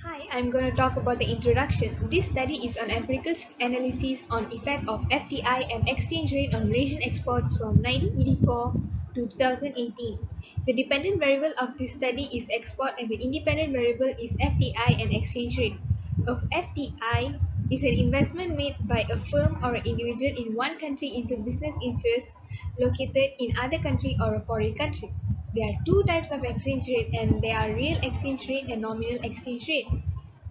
Hi, I'm going to talk about the introduction. This study is on empirical analysis on effect of FDI and exchange rate on Malaysian exports from 1984 to 2018. The dependent variable of this study is export and the independent variable is FDI and exchange rate. Of FDI is an investment made by a firm or an individual in one country into business interests located in other country or a foreign country. There are two types of exchange rate and they are real exchange rate and nominal exchange rate.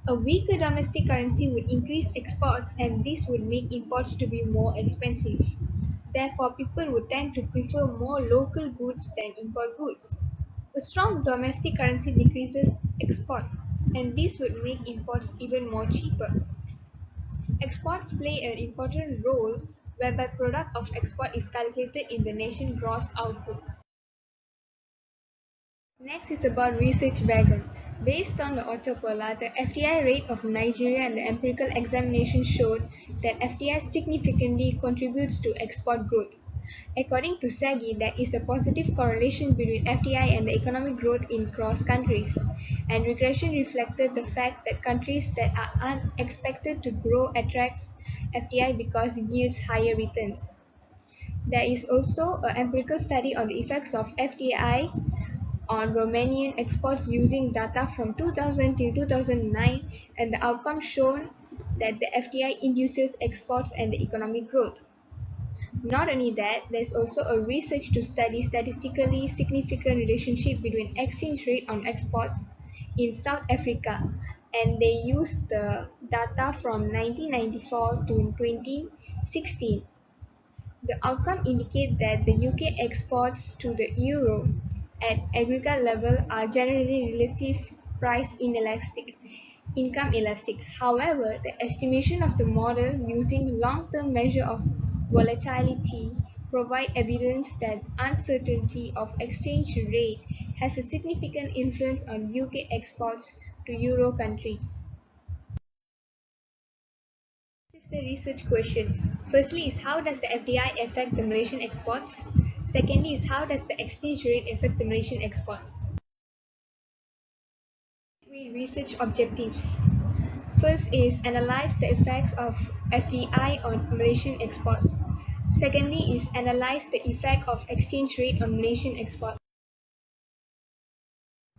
A weaker domestic currency would increase exports and this would make imports to be more expensive. Therefore, people would tend to prefer more local goods than import goods. A strong domestic currency decreases export and this would make imports even more cheaper. Exports play an important role whereby product of export is calculated in the nation gross output. Next is about research background. Based on the Autopola, the FDI rate of Nigeria and the empirical examination showed that FDI significantly contributes to export growth. According to SAGI, there is a positive correlation between FDI and the economic growth in cross countries, and regression reflected the fact that countries that are unexpected to grow attracts FDI because it yields higher returns. There is also an empirical study on the effects of FDI on Romanian exports using data from 2000 till 2009, and the outcome shown that the FDI induces exports and the economic growth. Not only that, there's also a research to study statistically significant relationship between exchange rate on exports in South Africa, and they used the data from 1994 to 2016. The outcome indicate that the UK exports to the euro at aggregate level are generally relative price inelastic, income elastic. However, the estimation of the model using long-term measure of volatility provide evidence that uncertainty of exchange rate has a significant influence on UK exports to euro countries. This is the research questions. Firstly is how does the FDI affect the Malaysian exports? Secondly is how does the exchange rate affect the Malaysian exports? Research objectives. First is analyze the effects of FDI on Malaysian exports. Secondly is analyze the effect of exchange rate on Malaysian exports.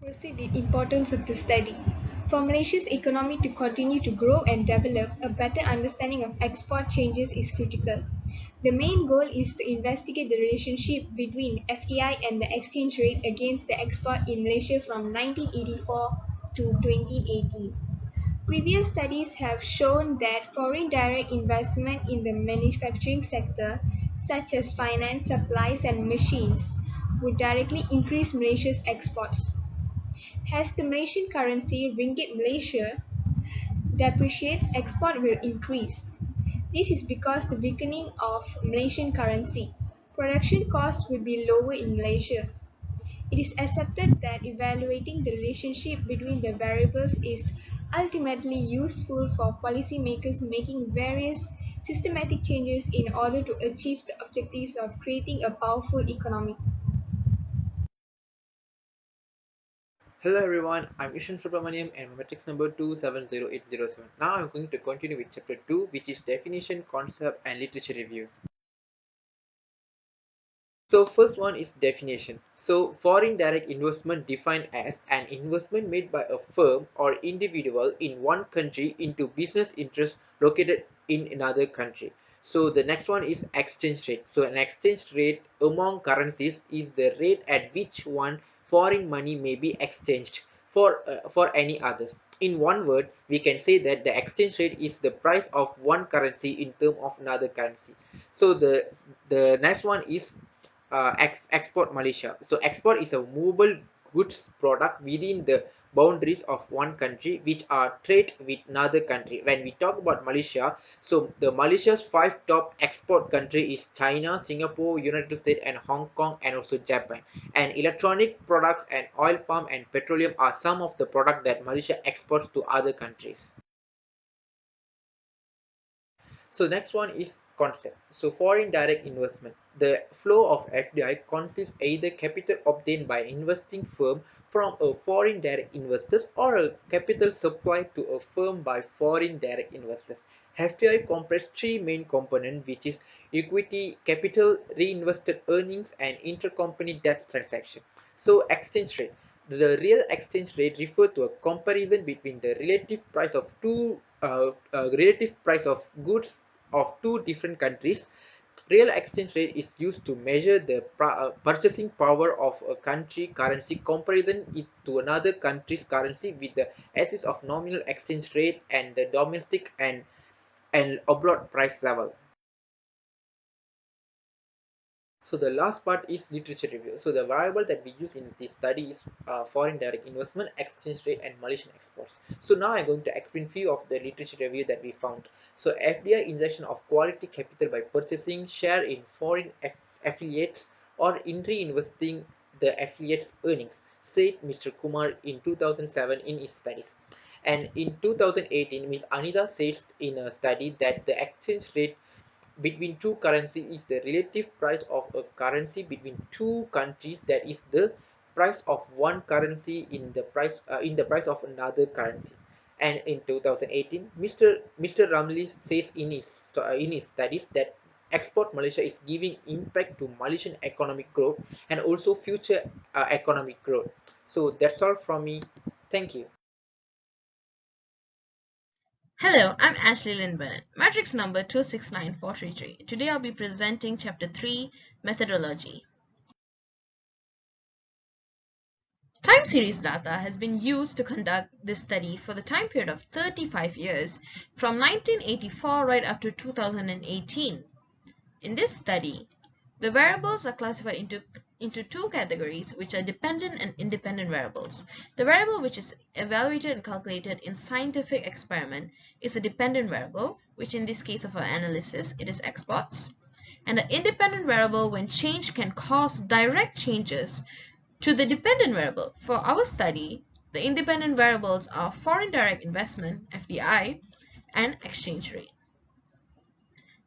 Proceed with importance of the study. For Malaysia's economy to continue to grow and develop, a better understanding of export changes is critical. The main goal is to investigate the relationship between FDI and the exchange rate against the export in Malaysia from 1984 to 2018. Previous studies have shown that foreign direct investment in the manufacturing sector, such as finance, supplies, and machines, would directly increase Malaysia's exports. As the Malaysian currency Ringgit Malaysia depreciates, export will increase. This is because the weakening of Malaysian currency. Production costs will be lower in Malaysia. It is accepted that evaluating the relationship between the variables is ultimately useful for policymakers making various systematic changes in order to achieve the objectives of creating a powerful economy. Hello everyone, I'm Ishan Subramaniam and my matrix number 270807. Now I'm going to continue with chapter 2, which is definition, concept and literature review. So first one is definition. So foreign direct investment defined as an investment made by a firm or individual in one country into business interests located in another country. So the next one is exchange rate. So an exchange rate among currencies is the rate at which one foreign money may be exchanged for any others. In one word, we can say that the exchange rate is the price of one currency in term of another currency. So the next one is export Malaysia. So export is a movable goods product within the boundaries of one country which are trade with another country. When we talk about Malaysia, so the Malaysia's five top export country is China, Singapore, United States and Hong Kong and also Japan. And electronic products and oil palm and petroleum are some of the product that Malaysia exports to other countries. So next one is concept. So foreign direct investment. The flow of FDI consists either capital obtained by investing firm from a foreign direct investors or a capital supplied to a firm by foreign direct investors. FDI comprises three main components, which is equity, capital, reinvested earnings, and intercompany debt transaction. So exchange rate. The real exchange rate refers to a comparison between the relative price of goods of two different countries. Real exchange rate is used to measure the purchasing power of a country currency comparison it to another country's currency with the assist of nominal exchange rate and the domestic and abroad price level. So the last part is literature review. So the variable that we use in this study is foreign direct investment, exchange rate, and Malaysian exports. So now I'm going to explain few of the literature review that we found. So FDI injection of quality capital by purchasing share in foreign affiliates or in reinvesting the affiliates' earnings, said Mr. Kumar in 2007 in his studies. And in 2018, Ms. Anita says in a study that the exchange rate between two currency is the relative price of a currency between two countries, that is the price of one currency in the price of another currency. And in 2018, Mr. Ramli says in his studies that export Malaysia is giving impact to Malaysian economic growth and also future economic growth. So that's all from me. Thank you. Hello, I'm Ashley Lynn Bennett, matrix number 269433. Today I'll be presenting Chapter 3, Methodology. Time series data has been used to conduct this study for the time period of 35 years, from 1984 right up to 2018. In this study, the variables are classified into two categories, which are dependent and independent variables. The variable which is evaluated and calculated in scientific experiment is a dependent variable, which in this case of our analysis, it is exports. And the independent variable, when changed, can cause direct changes to the dependent variable. For our study, the independent variables are foreign direct investment, FDI, and exchange rate.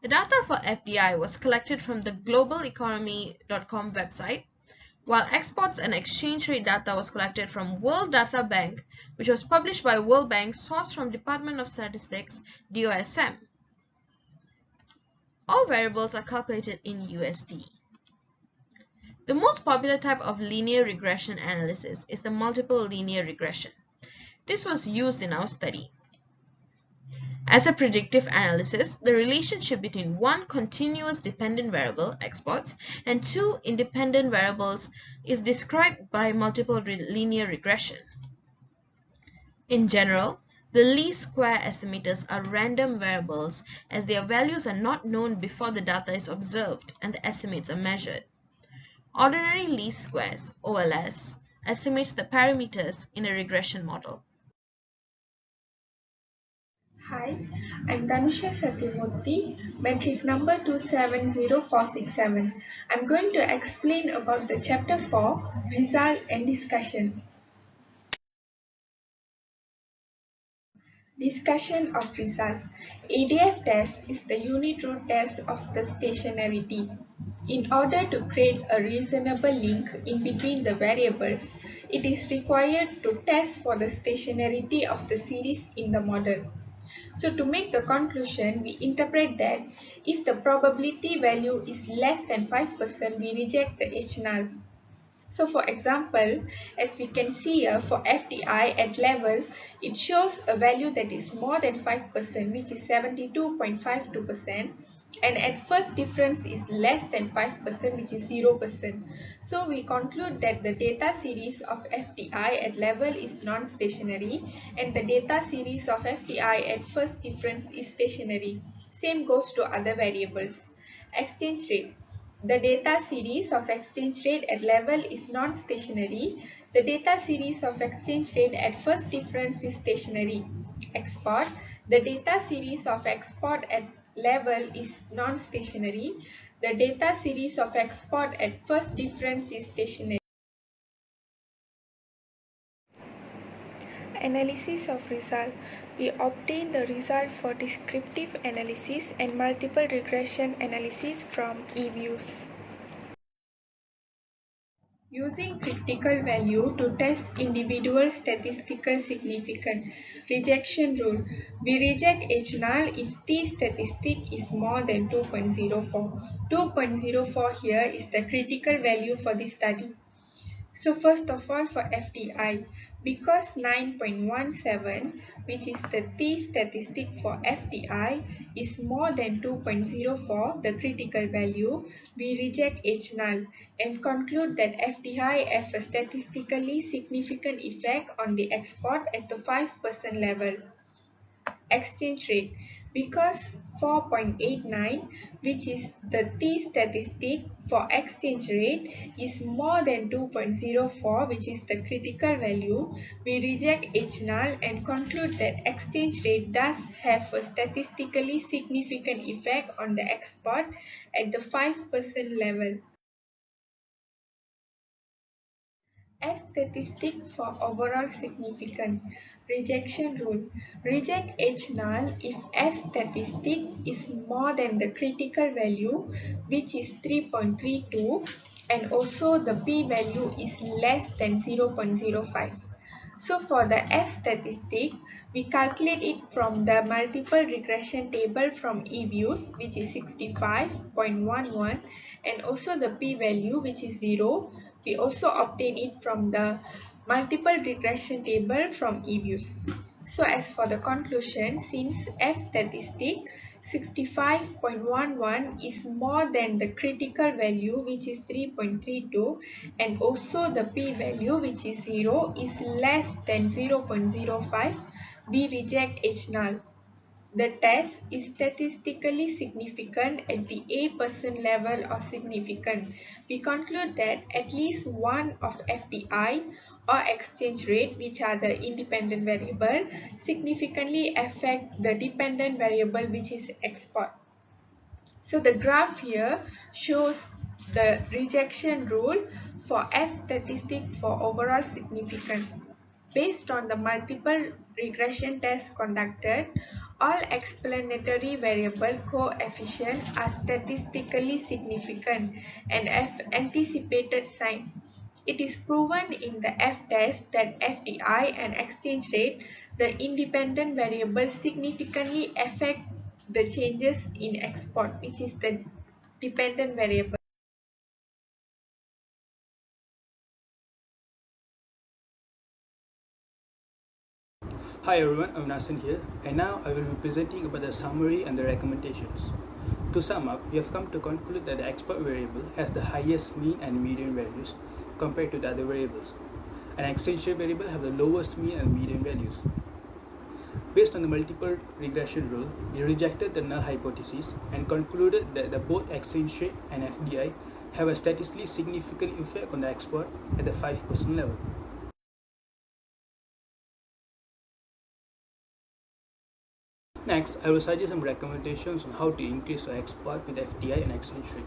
The data for FDI was collected from the globaleconomy.com website, while exports and exchange rate data was collected from World Data Bank, which was published by World Bank, sourced from Department of Statistics, DOSM. All variables are calculated in USD. The most popular type of linear regression analysis is the multiple linear regression. This was used in our study. As a predictive analysis, the relationship between one continuous dependent variable, exports, and two independent variables is described by multiple linear regression. In general, the least square estimators are random variables, as their values are not known before the data is observed and the estimates are measured. Ordinary least squares, OLS, estimates the parameters in a regression model. Hi, I'm Danusha Satyamurthy, metric number 270467. I'm going to explain about the chapter 4, result and discussion. Discussion of result. ADF test is the unit root test of the stationarity. In order to create a reasonable link in between the variables, it is required to test for the stationarity of the series in the model. So to make the conclusion, we interpret that if the probability value is less than 5%, we reject the H null. So for example, as we can see here, for FDI at level, it shows a value that is more than 5%, which is 72.52%, and at first difference is less than 5%, which is 0%. So we conclude that the data series of FDI at level is non-stationary, and the data series of FDI at first difference is stationary. Same goes to other variables. Exchange rate. The data series of exchange rate at level is non-stationary. The data series of exchange rate at first difference is stationary. Export. The data series of export at level is non-stationary. The data series of export at first difference is stationary. Analysis of result. We obtain the result for descriptive analysis and multiple regression analysis from eViews. Using critical value to test individual statistical significance. Rejection rule. We reject H null if T statistic is more than 2.04. 2.04 here is the critical value for this study. So first of all for FTI, because 9.17, which is the T statistic for FTI, is more than 2.04, the critical value, we reject H null and conclude that FTI has a statistically significant effect on the export at the 5% level. Exchange rate, because 4.89, which is the T statistic for exchange rate, is more than 2.04, which is the critical value, we reject H null and conclude that exchange rate does have a statistically significant effect on the export at the 5% level. F statistic for overall significance. Rejection rule. Reject H null if F statistic is more than the critical value, which is 3.32, and also the p-value is less than 0.05. So for the F statistic, we calculate it from the multiple regression table from eViews, which is 65.11, and also the p-value, which is 0. We also obtain it from the multiple regression table from eViews. So as for the conclusion, since F statistic 65.11 is more than the critical value, which is 3.32, and also the p-value, which is 0, is less than 0.05, we reject H null. The test is statistically significant at the A% level of significance. We conclude that at least one of FDI or exchange rate, which are the independent variable, significantly affect the dependent variable, which is export. So the graph here shows the rejection rule for F statistic for overall significance. Based on the multiple regression tests conducted, all explanatory variable coefficients are statistically significant and have anticipated sign. It is proven in the F-test that FDI and exchange rate, the independent variables, significantly affect the changes in export, which is the dependent variable. Hi everyone, I'm Nasan here, and now I will be presenting about the summary and the recommendations. To sum up, we have come to conclude that the export variable has the highest mean and median values compared to the other variables. An exchange rate variable have the lowest mean and median values. Based on the multiple regression rule, we rejected the null hypothesis and concluded that the both exchange rate and FDI have a statistically significant effect on the export at the 5% level. Next, I will suggest some recommendations on how to increase the export with FDI and exchange rate.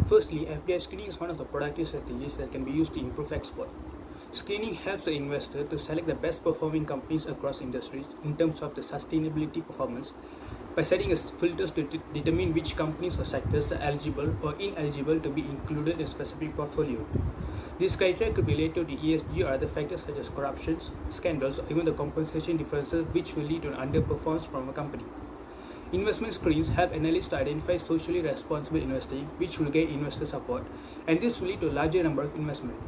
Firstly, FDI screening is one of the productive strategies that can be used to improve export. Screening helps the investor to select the best performing companies across industries in terms of the sustainability performance by setting filters to determine which companies or sectors are eligible or ineligible to be included in a specific portfolio. These criteria could be related to ESG or other factors such as corruptions, scandals, or even the compensation differences which will lead to an underperformance from a company. Investment screens help analysts to identify socially responsible investing which will gain investor support, and this will lead to a larger number of investment.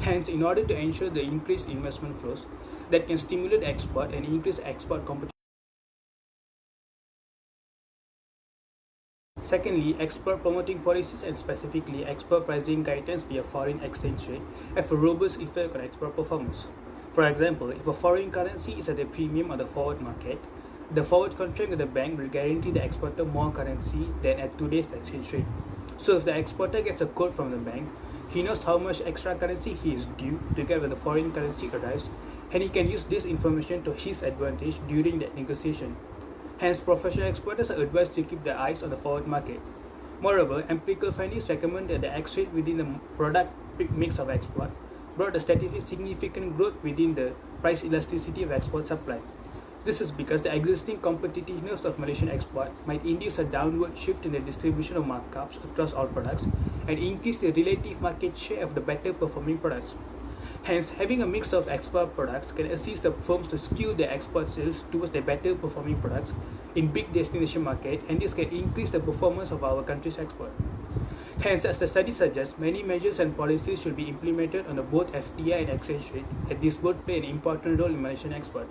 Hence, in order to ensure the increased investment flows that can stimulate export and increase export competition. Secondly, export promoting policies and specifically export pricing guidance via foreign exchange rate have a robust effect on export performance. For example, if a foreign currency is at a premium on the forward market, the forward contract with the bank will guarantee the exporter more currency than at today's exchange rate. So if the exporter gets a quote from the bank, he knows how much extra currency he is due to get when the foreign currency arrives, and he can use this information to his advantage during that negotiation. Hence, professional exporters are advised to keep their eyes on the forward market. Moreover, empirical findings recommend that the exchange within the product mix of export brought a statistically significant growth within the price elasticity of export supply. This is because the existing competitiveness of Malaysian export might induce a downward shift in the distribution of markups across all products and increase the relative market share of the better performing products. Hence, having a mix of export products can assist the firms to skew their export sales towards the better performing products in big destination market, and this can increase the performance of our country's export. Hence, as the study suggests, many measures and policies should be implemented on both FDI and exchange rate, as these both play an important role in Malaysian export.